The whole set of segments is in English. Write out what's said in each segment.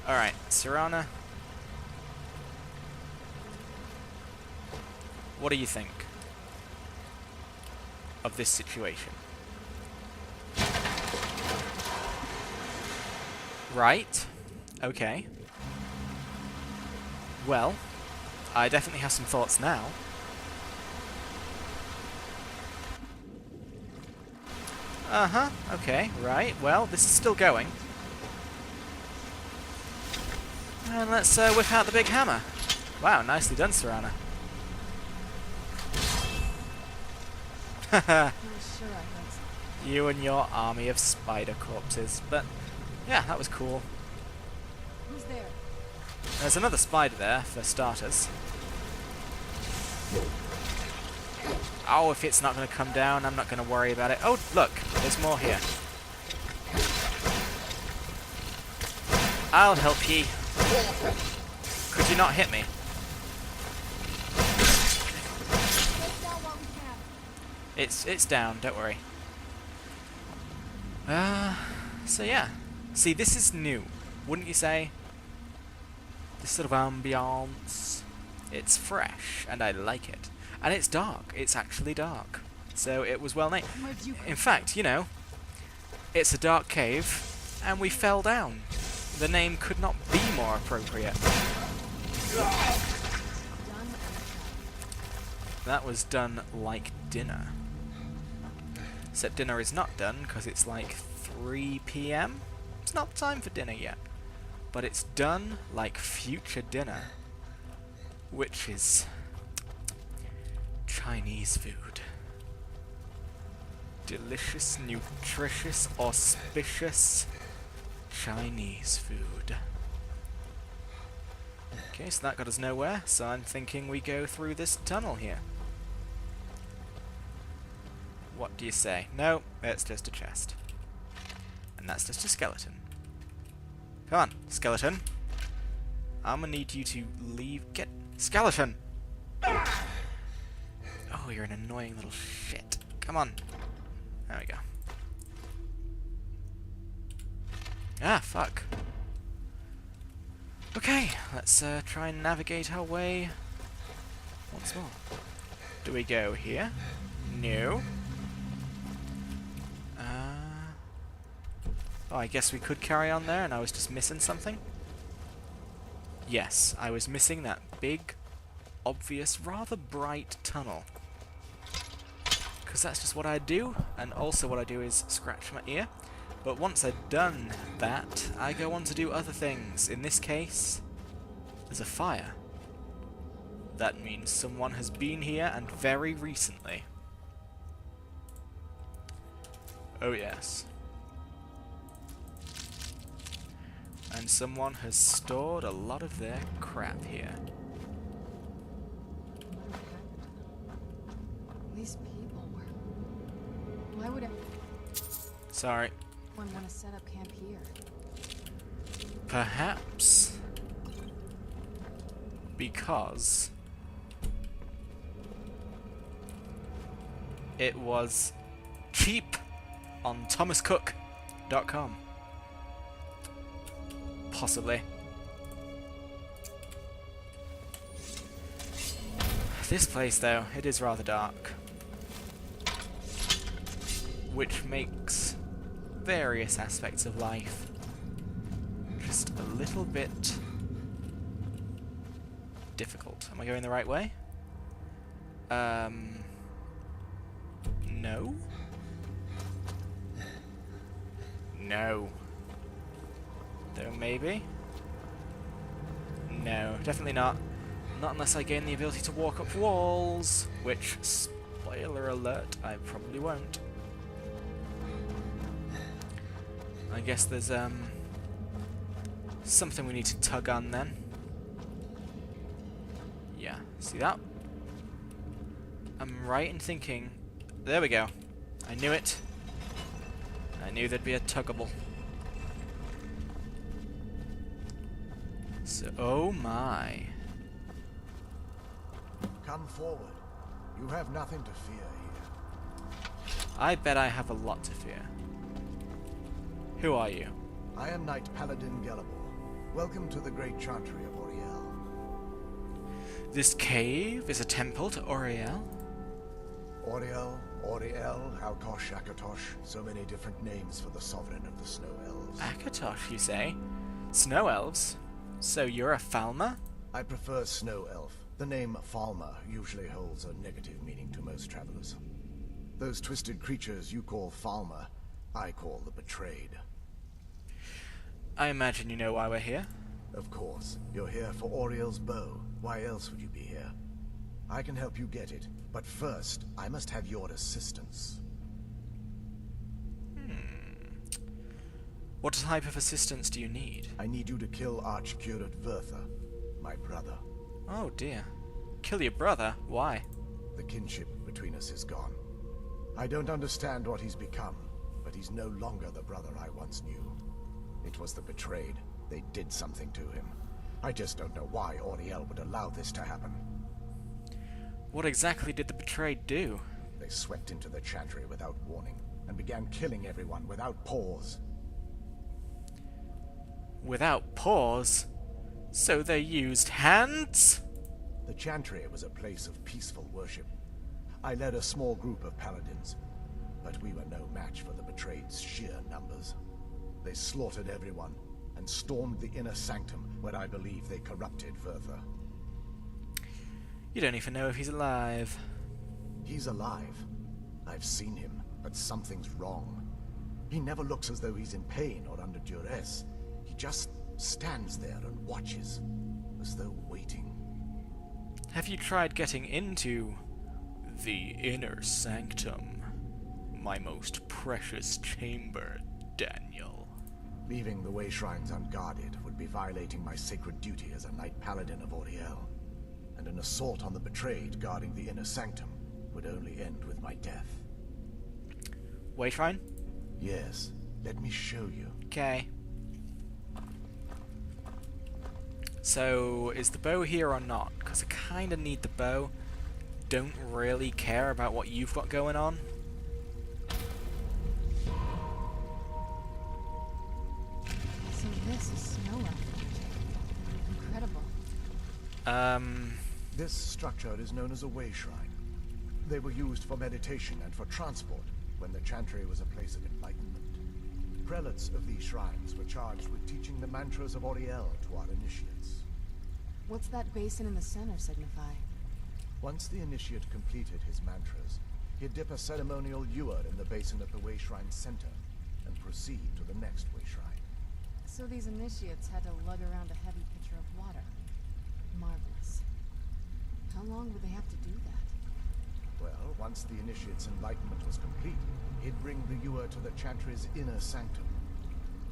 Alright, Serana. What do you think of this situation? Right. Okay. Well, I definitely have some thoughts now. Uh-huh. Okay, right. Well, this is still going. And let's whip out the big hammer. Wow, nicely done, Serana. Haha. You and your army of spider corpses. But, yeah, that was cool. Who's there? There's another spider there, for starters. Oh, if it's not going to come down, I'm not going to worry about it. Oh, look, there's more here. I'll help ye. Could you not hit me? It's down, don't worry. So yeah. See, this is new, wouldn't you say? This sort of ambiance. It's fresh, and I like it. And it's dark. It's actually dark. So it was well named. In fact, you know, it's a dark cave, and we fell down. The name could not be more appropriate. That was done like dinner. Except dinner is not done, because it's like 3 PM. It's not time for dinner yet. But it's done like future dinner. Which is Chinese food. Delicious, nutritious, auspicious Chinese food. Okay, so that got us nowhere, so I'm thinking we go through this tunnel here. What do you say? No, it's just a chest. And that's just a skeleton. Come on, skeleton. I'm gonna need you to leave. Get. Skeleton! Oh, you're an annoying little shit. Come on. There we go. Ah, fuck. Okay, let's try and navigate our way once more. Do we go here? No. Oh, I guess we could carry on there and I was just missing something? Yes, I was missing that big, obvious, rather bright tunnel. Because that's just what I do, and also what I do is scratch my ear. But once I've done that, I go on to do other things. In this case, there's a fire. That means someone has been here, and very recently. Oh yes. And someone has stored a lot of their crap here. These people were... Why would Sorry. anyone want to set up camp here? Perhaps because it was cheap on thomascook.com. Possibly. This place, though, it is rather dark. Which makes various aspects of life just a little bit difficult. Am I going the right way? No? No. Though maybe? No, definitely not. Not unless I gain the ability to walk up walls, which, spoiler alert, I probably won't. I guess there's something we need to tug on then. Yeah, see that? I'm right in thinking... There we go. I knew it. I knew there'd be a tuggable. So, oh my. Come forward. You have nothing to fear here. I bet I have a lot to fear. Who are you? I am Knight-Paladin Gelebor. Welcome to the Great Chantry of Oriel. This cave is a temple to Oriel? Oriel, Halkosh, Akatosh, so many different names for the sovereign of the Snow Elves. Akatosh, you say? Snow elves? So you're a Falmer? I prefer Snow Elf. The name Falmer usually holds a negative meaning to most travelers. Those twisted creatures you call Falmer, I call the Betrayed. I imagine you know why we're here. Of course. You're here for Oriel's bow. Why else would you be here? I can help you get it, but first, I must have your assistance. What type of assistance do you need? I need you to kill Archcurate Vertha, my brother. Oh dear. Kill your brother? Why? The kinship between us is gone. I don't understand what he's become, but he's no longer the brother I once knew. It was the Betrayed. They did something to him. I just don't know why Oriel would allow this to happen. What exactly did the Betrayed do? They swept into the Chantry without warning, and began killing everyone without pause. Without pause? So they used hands? The Chantry was a place of peaceful worship. I led a small group of paladins, but we were no match for the Betrayed's sheer numbers. They slaughtered everyone, and stormed the inner sanctum, where I believe they corrupted Vertha. You don't even know if he's alive. He's alive. I've seen him, but something's wrong. He never looks as though he's in pain or under duress. He just stands there and watches, as though waiting. Have you tried getting into the inner sanctum? My most precious chamber, Daniel. Leaving the way shrines unguarded would be violating my sacred duty as a Knight-Paladin of Oriel. And an assault on the Betrayed guarding the inner sanctum would only end with my death. Way shrine? Yes, let me show you. Okay. So, is the bow here or not? Because I kinda need the bow. Don't really care about what you've got going on. So this is Snow Elf magic. Incredible. This structure is known as a way shrine. They were used for meditation and for transport when the Chantry was a place of enlightenment. Prelates of these shrines were charged with teaching the mantras of Oriel to our initiates. What's that basin in the center signify? Once the initiate completed his mantras, he'd dip a ceremonial ewer in the basin at the way shrine's center and proceed to the next way shrine. So these initiates had to lug around a heavy pitcher of water. Marvelous. How long would they have to do that? Well, once the initiate's enlightenment was complete, he'd bring the ewer to the Chantry's inner sanctum.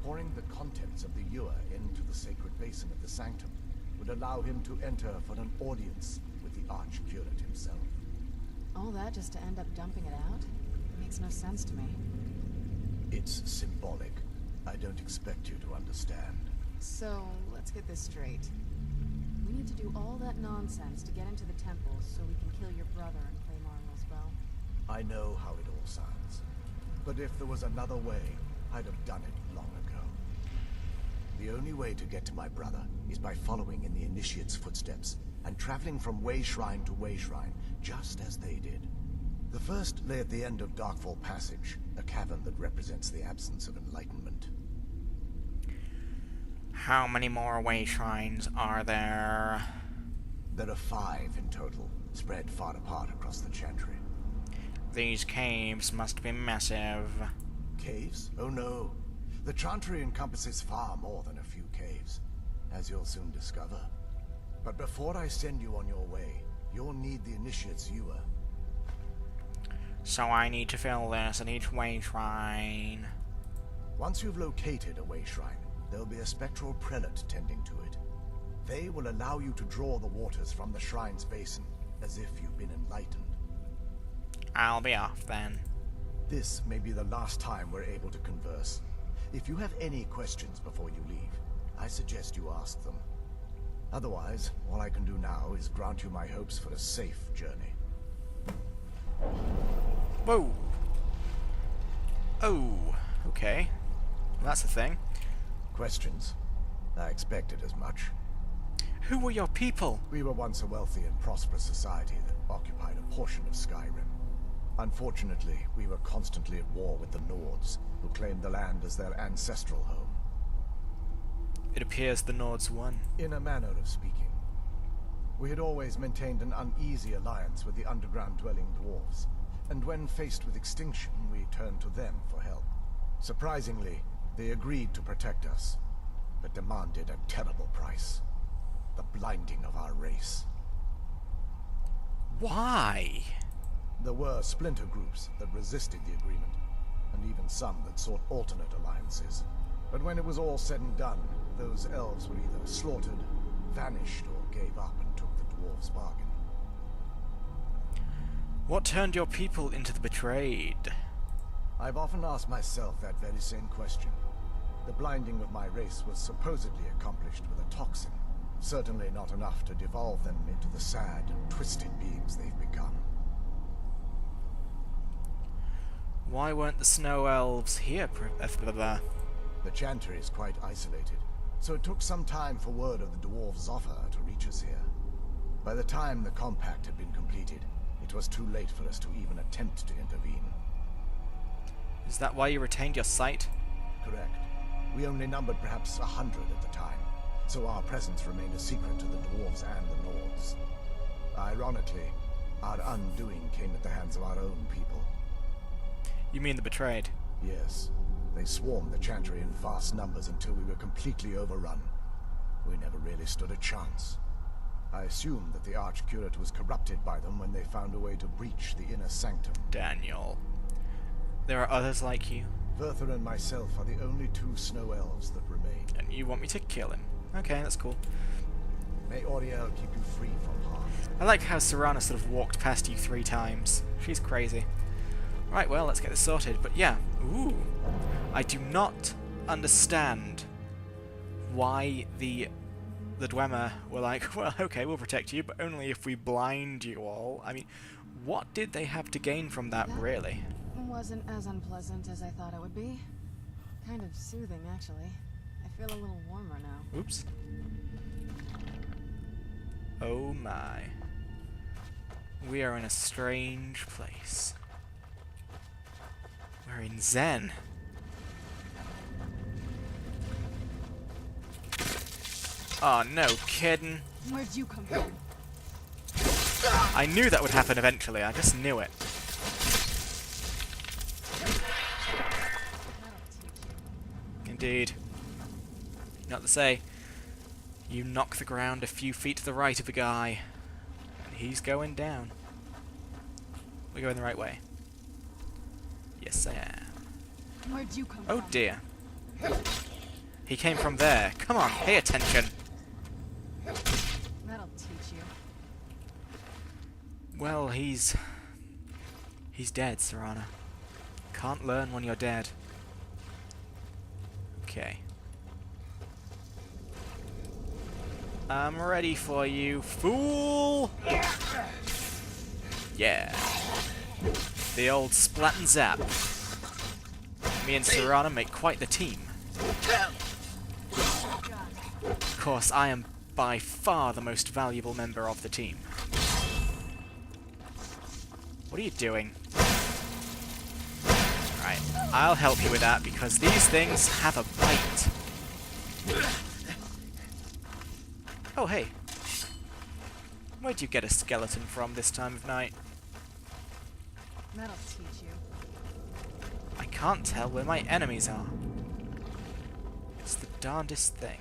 Pouring the contents of the ewer into the sacred basin of the sanctum would allow him to enter for an audience with the Archcurate himself. All that just to end up dumping it out? It makes no sense to me. It's symbolic. I don't expect you to understand. So, let's get this straight. We need to do all that nonsense to get into the temple so we can kill your brother and claim Oriel's bow. I know how it all sounds. But if there was another way, I'd have done it long ago. The only way to get to my brother is by following in the initiate's footsteps and traveling from way shrine to way shrine, just as they did. The first lay at the end of Darkfall Passage, a cavern that represents the absence of enlightenment. How many more way shrines are there? There are 5 in total, spread far apart across the Chantry. These caves must be massive. Caves? Oh no. The Chantry encompasses far more than a few caves, as you'll soon discover. But before I send you on your way, you'll need the initiate's ewer. So I need to fill this at each way shrine. Once you've located a way shrine, there'll be a spectral prelate tending to it. They will allow you to draw the waters from the shrine's basin, as if you've been enlightened. I'll be off then. This may be the last time we're able to converse. If you have any questions before you leave, I suggest you ask them. Otherwise, all I can do now is grant you my hopes for a safe journey. Whoa! Oh, okay. That's a thing. Questions? I expected as much. Who were your people? We were once a wealthy and prosperous society that occupied a portion of Skyrim. Unfortunately, we were constantly at war with the Nords, who claimed the land as their ancestral home. It appears the Nords won. In a manner of speaking. We had always maintained an uneasy alliance with the underground-dwelling dwarves, and when faced with extinction, we turned to them for help. Surprisingly, they agreed to protect us, but demanded a terrible price. The blinding of our race. Why? There were splinter groups that resisted the agreement, and even some that sought alternate alliances. But when it was all said and done, those elves were either slaughtered, vanished, or gave up and took the dwarves' bargain. What turned your people into the betrayed? I've often asked myself that very same question. The blinding of my race was supposedly accomplished with a toxin. Certainly not enough to devolve them into the sad and twisted beings they've become. Why weren't the snow elves here? The Chantry is quite isolated, so it took some time for word of the dwarves' offer to reach us here. By the time the compact had been completed, it was too late for us to even attempt to intervene. Is that why you retained your sight? Correct. We only numbered perhaps 100 at the time, so our presence remained a secret to the dwarves and the Nords. Ironically, our undoing came at the hands of our own people. You mean the betrayed? Yes. They swarmed the Chantry in vast numbers until we were completely overrun. We never really stood a chance. I assumed that the Archcurate was corrupted by them when they found a way to breach the inner sanctum. Daniel. There are others like you. Verther and myself are the only two snow elves that remain. And you want me to kill him. Okay, that's cool. May Auriel keep you free from harm. I like how Serana sort of walked past you 3 times. She's crazy. Right, well, let's get this sorted. But yeah, ooh. I do not understand why the Dwemer were like, well, okay, we'll protect you, but only if we blind you all. I mean, what did they have to gain from that, really? Wasn't as unpleasant as I thought it would be. Kind of soothing, actually. I feel a little warmer now. Oops. Oh my. We are in a strange place. We're in Zen. Oh, no kidding. Where'd you come from? I knew that would happen eventually, I just knew it. Indeed. Not to say, you knock the ground a few feet to the right of a guy, and he's going down. We're going the right way. Yes, I am. Where'd you come Oh from? dear. He came from there. Come on, pay attention. That'll teach you. Well, he's dead, Serana. Can't learn when you're dead. Okay. I'm ready for you, fool! Yeah. The old splat and zap. Me and Serana make quite the team. Of course, I am by far the most valuable member of the team. What are you doing? Right, I'll help you with that because these things have a bite. Oh, hey. Where'd you get a skeleton from this time of night? That'll teach you. I can't tell where my enemies are. It's the darndest thing.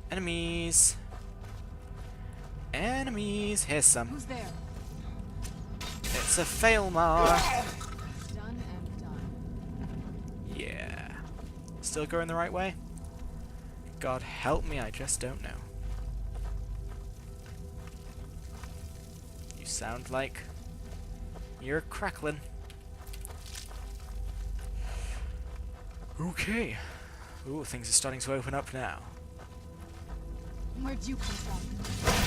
Enemies. Enemies. Here's some. Who's there? It's a Failmar. Done and done. Yeah. Still going the right way? God help me, I just don't know. You sound like you're crackling. Okay. Ooh, things are starting to open up now. Where'd you come from?